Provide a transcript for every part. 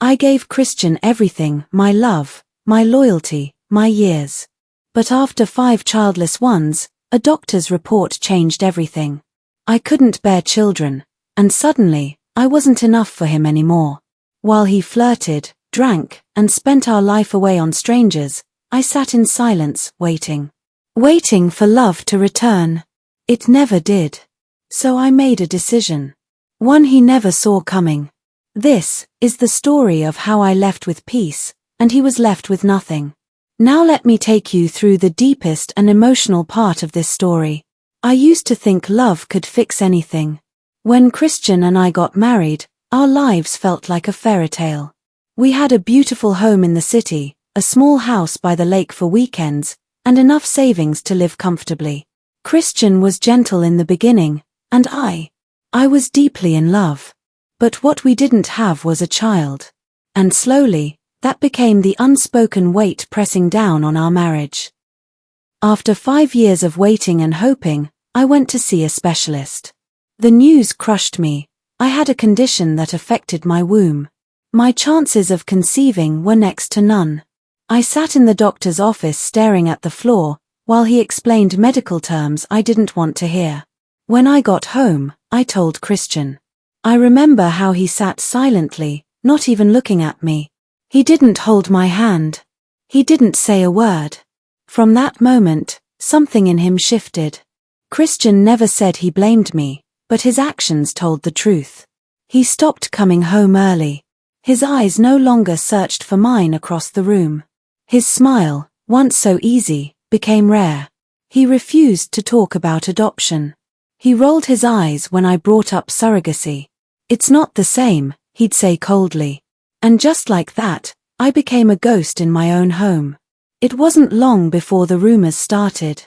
I gave Christian everything, my love, my loyalty, my years. But after 5 childless ones, a doctor's report changed everything. I couldn't bear children, and suddenly, I wasn't enough for him anymore. While he flirted, drank, and spent our life away on strangers, I sat in silence, waiting. Waiting for love to return. It never did. So I made a decision. One he never saw coming. This is the story of how I left with peace, and he was left with nothing. Now let me take you through the deepest and emotional part of this story. I used to think love could fix anything. When Christian and I got married, our lives felt like a fairy tale. We had a beautiful home in the city, a small house by the lake for weekends, and enough savings to live comfortably. Christian was gentle in the beginning, and I was deeply in love. But what we didn't have was a child. And slowly, that became the unspoken weight pressing down on our marriage. After 5 years of waiting and hoping, I went to see a specialist. The news crushed me. I had a condition that affected my womb. My chances of conceiving were next to none. I sat in the doctor's office staring at the floor, while he explained medical terms I didn't want to hear. When I got home, I told Christian. I remember how he sat silently, not even looking at me. He didn't hold my hand. He didn't say a word. From that moment, something in him shifted. Christian never said he blamed me, but his actions told the truth. He stopped coming home early. His eyes no longer searched for mine across the room. His smile, once so easy, became rare. He refused to talk about adoption. He rolled his eyes when I brought up surrogacy. "It's not the same," he'd say coldly. And just like that, I became a ghost in my own home. It wasn't long before the rumors started.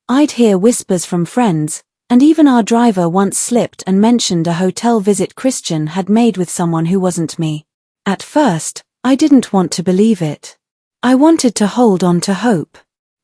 I'd hear whispers from friends, and even our driver once slipped and mentioned a hotel visit Christian had made with someone who wasn't me. At first, I didn't want to believe it. I wanted to hold on to hope.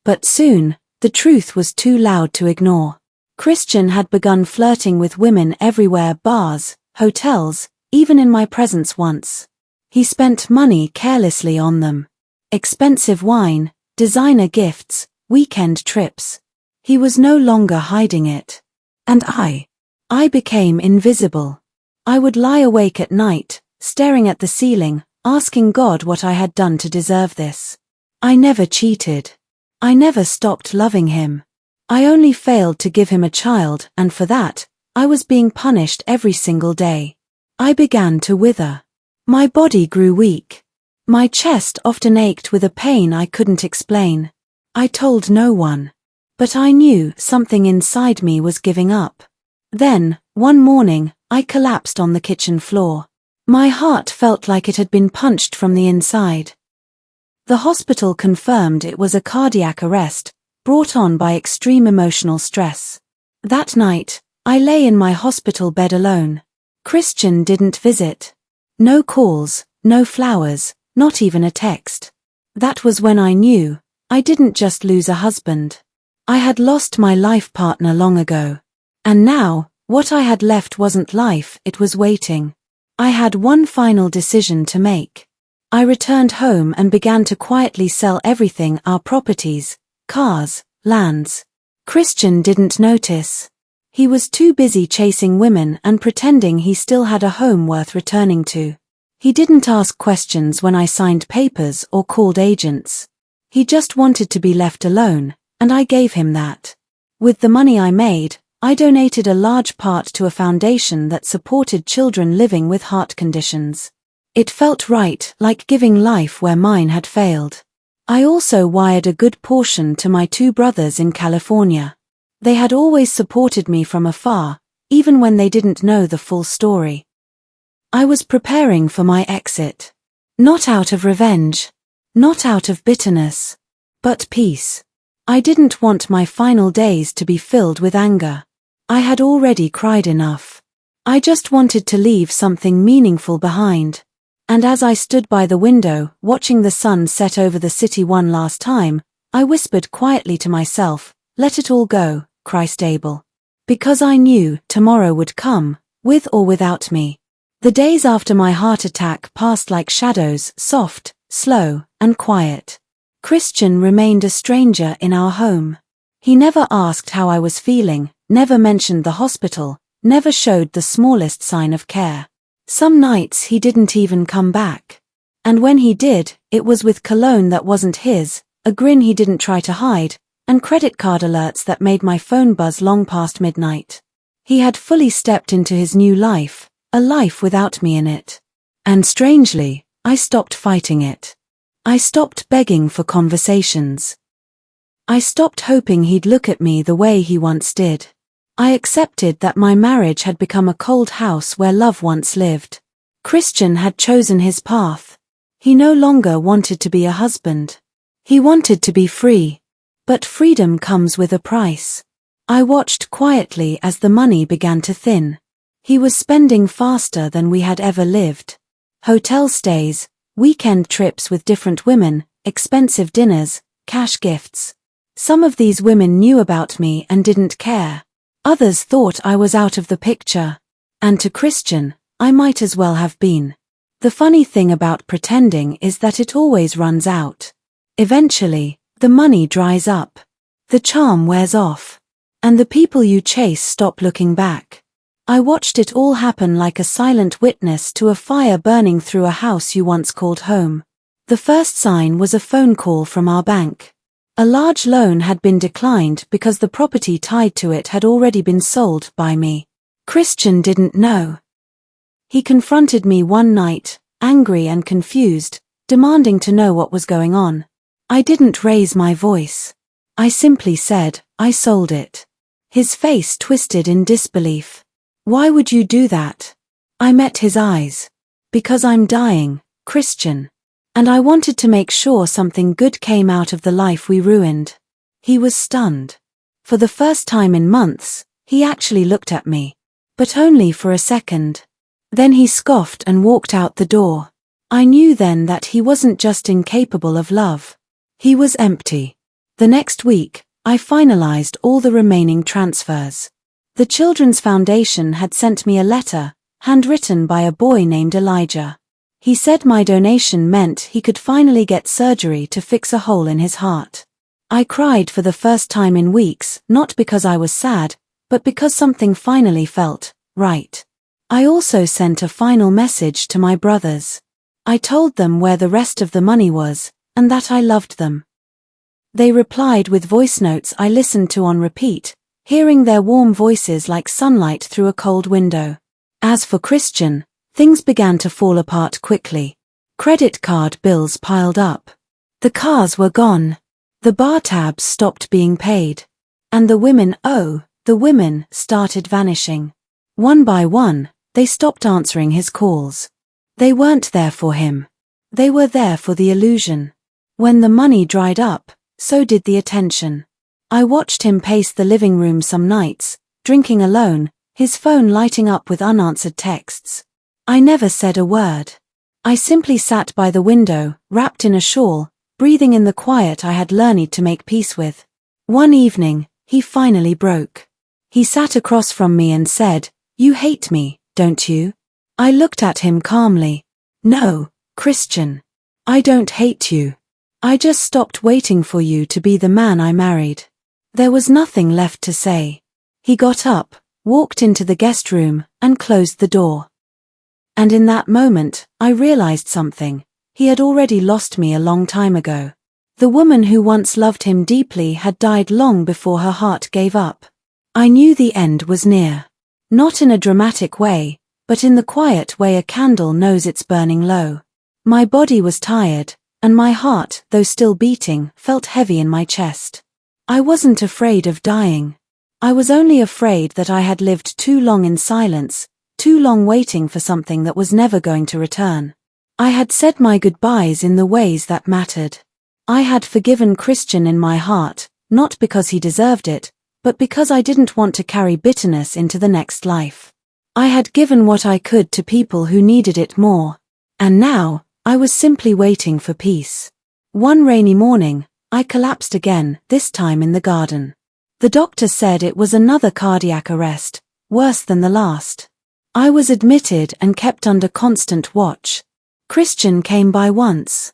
But soon, the truth was too loud to ignore. Christian had begun flirting with women everywhere: bars, hotels, even in my presence once. He spent money carelessly on them. Expensive wine, designer gifts, weekend trips. He was no longer hiding it. And I became invisible. I would lie awake at night, staring at the ceiling, asking God what I had done to deserve this. I never cheated. I never stopped loving him. I only failed to give him a child, and for that, I was being punished every single day. I began to wither. My body grew weak. My chest often ached with a pain I couldn't explain. I told no one. But I knew something inside me was giving up. Then, one morning, I collapsed on the kitchen floor. My heart felt like it had been punched from the inside. The hospital confirmed it was a cardiac arrest, brought on by extreme emotional stress. That night, I lay in my hospital bed alone. Christian didn't visit. No calls, no flowers, not even a text. That was when I knew I didn't just lose a husband. I had lost my life partner long ago. And now, what I had left wasn't life, it was waiting. I had one final decision to make. I returned home and began to quietly sell everything: our properties, cars, lands. Christian didn't notice. He was too busy chasing women and pretending he still had a home worth returning to. He didn't ask questions when I signed papers or called agents. He just wanted to be left alone, and I gave him that. With the money I made, I donated a large part to a foundation that supported children living with heart conditions. It felt right, like giving life where mine had failed. I also wired a good portion to my 2 brothers in California. They had always supported me from afar, even when they didn't know the full story. I was preparing for my exit. Not out of revenge. Not out of bitterness. But peace. I didn't want my final days to be filled with anger. I had already cried enough. I just wanted to leave something meaningful behind. And as I stood by the window, watching the sun set over the city one last time, I whispered quietly to myself, "Let it all go, Christ Abel." Because I knew tomorrow would come, with or without me. The days after my heart attack passed like shadows, soft, slow, and quiet. Christian remained a stranger in our home. He never asked how I was feeling, never mentioned the hospital, never showed the smallest sign of care. Some nights he didn't even come back. And when he did, it was with cologne that wasn't his, a grin he didn't try to hide, and credit card alerts that made my phone buzz long past midnight. He had fully stepped into his new life, a life without me in it. And strangely, I stopped fighting it. I stopped begging for conversations. I stopped hoping he'd look at me the way he once did. I accepted that my marriage had become a cold house where love once lived. Christian had chosen his path. He no longer wanted to be a husband. He wanted to be free. But freedom comes with a price. I watched quietly as the money began to thin. He was spending faster than we had ever lived. Hotel stays, weekend trips with different women, expensive dinners, cash gifts. Some of these women knew about me and didn't care. Others thought I was out of the picture. And to Christian, I might as well have been. The funny thing about pretending is that it always runs out. Eventually, the money dries up. The charm wears off. And the people you chase stop looking back. I watched it all happen like a silent witness to a fire burning through a house you once called home. The first sign was a phone call from our bank. A large loan had been declined because the property tied to it had already been sold by me. Christian didn't know. He confronted me one night, angry and confused, demanding to know what was going on. I didn't raise my voice. I simply said, I sold it. His face twisted in disbelief. Why would you do that? I met his eyes. Because I'm dying, Christian. And I wanted to make sure something good came out of the life we ruined. He was stunned. For the first time in months, he actually looked at me. But only for a second. Then he scoffed and walked out the door. I knew then that he wasn't just incapable of love. He was empty. The next week, I finalized all the remaining transfers. The Children's Foundation had sent me a letter, handwritten by a boy named Elijah. He said my donation meant he could finally get surgery to fix a hole in his heart. I cried for the first time in weeks, not because I was sad, but because something finally felt right. I also sent a final message to my brothers. I told them where the rest of the money was, and that I loved them. They replied with voice notes I listened to on repeat, hearing their warm voices like sunlight through a cold window. As for Christian, things began to fall apart quickly. Credit card bills piled up. The cars were gone. The bar tabs stopped being paid. And the women started vanishing. One by one, they stopped answering his calls. They weren't there for him. They were there for the illusion. When the money dried up, so did the attention. I watched him pace the living room some nights, drinking alone, his phone lighting up with unanswered texts. I never said a word. I simply sat by the window, wrapped in a shawl, breathing in the quiet I had learned to make peace with. One evening, he finally broke. He sat across from me and said, "You hate me, don't you?" I looked at him calmly. "No, Christian. I don't hate you. I just stopped waiting for you to be the man I married." There was nothing left to say. He got up, walked into the guest room, and closed the door. And in that moment, I realized something. He had already lost me a long time ago. The woman who once loved him deeply had died long before her heart gave up. I knew the end was near. Not in a dramatic way, but in the quiet way a candle knows it's burning low. My body was tired, and my heart, though still beating, felt heavy in my chest. I wasn't afraid of dying. I was only afraid that I had lived too long in silence, too long waiting for something that was never going to return. I had said my goodbyes in the ways that mattered. I had forgiven Christian in my heart, not because he deserved it, but because I didn't want to carry bitterness into the next life. I had given what I could to people who needed it more. And now, I was simply waiting for peace. One rainy morning, I collapsed again, this time in the garden. The doctor said it was another cardiac arrest, worse than the last. I was admitted and kept under constant watch. Christian came by once.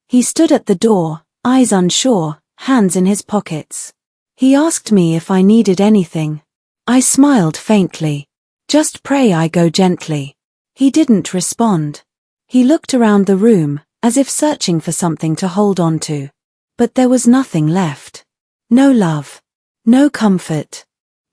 He stood at the door, eyes unsure, hands in his pockets. He asked me if I needed anything. I smiled faintly. Just pray I go gently. He didn't respond. He looked around the room, as if searching for something to hold on to. But there was nothing left. No love. No comfort.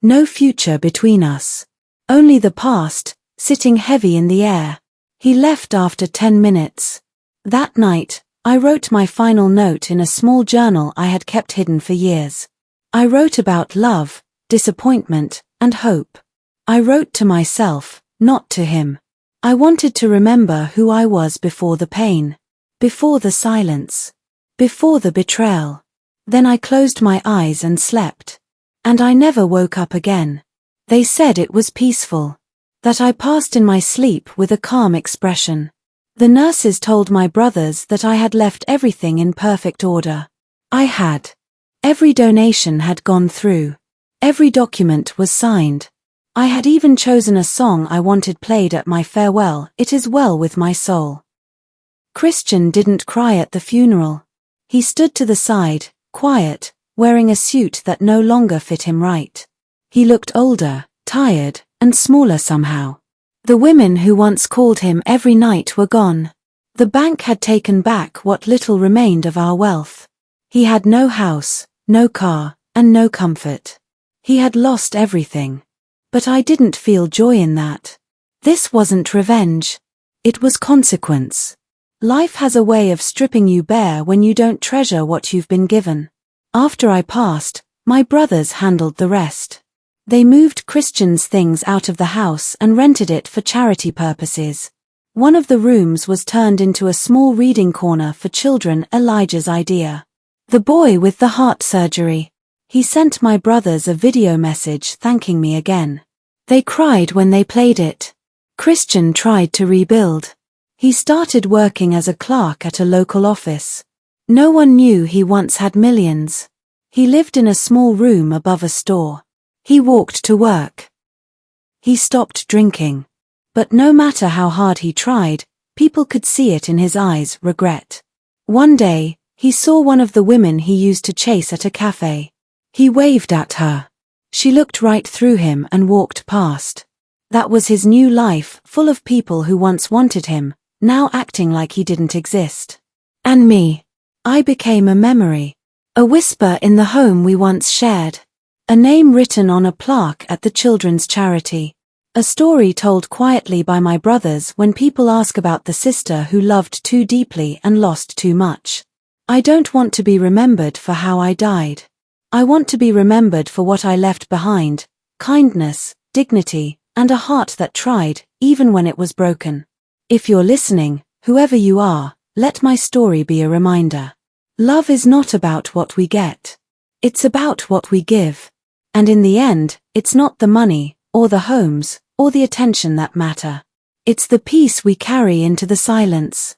No future between us. Only the past, sitting heavy in the air. He left after 10 minutes. That night, I wrote my final note in a small journal I had kept hidden for years. I wrote about love, disappointment, and hope. I wrote to myself, not to him. I wanted to remember who I was before the pain, before the silence, before the betrayal. Then I closed my eyes and slept. And I never woke up again. They said it was peaceful, that I passed in my sleep with a calm expression. The nurses told my brothers that I had left everything in perfect order. I had. Every donation had gone through. Every document was signed. I had even chosen a song I wanted played at my farewell, "It Is Well With My Soul." Christian didn't cry at the funeral. He stood to the side, quiet, wearing a suit that no longer fit him right. He looked older, tired, and smaller somehow. The women who once called him every night were gone. The bank had taken back what little remained of our wealth. He had no house, no car, and no comfort. He had lost everything. But I didn't feel joy in that. This wasn't revenge. It was consequence. Life has a way of stripping you bare when you don't treasure what you've been given. After I passed, my brothers handled the rest. They moved Christian's things out of the house and rented it for charity purposes. One of the rooms was turned into a small reading corner for children, Elijah's idea. The boy with the heart surgery. He sent my brothers a video message thanking me again. They cried when they played it. Christian tried to rebuild. He started working as a clerk at a local office. No one knew he once had millions. He lived in a small room above a store. He walked to work. He stopped drinking. But no matter how hard he tried, people could see it in his eyes, regret. One day, he saw one of the women he used to chase at a cafe. He waved at her. She looked right through him and walked past. That was his new life, full of people who once wanted him, now acting like he didn't exist. And me. I became a memory. A whisper in the home we once shared. A name written on a plaque at the children's charity. A story told quietly by my brothers when people ask about the sister who loved too deeply and lost too much. I don't want to be remembered for how I died. I want to be remembered for what I left behind, kindness, dignity, and a heart that tried, even when it was broken. If you're listening, whoever you are, let my story be a reminder. Love is not about what we get. It's about what we give. And in the end, it's not the money, or the homes, or the attention that matter. It's the peace we carry into the silence.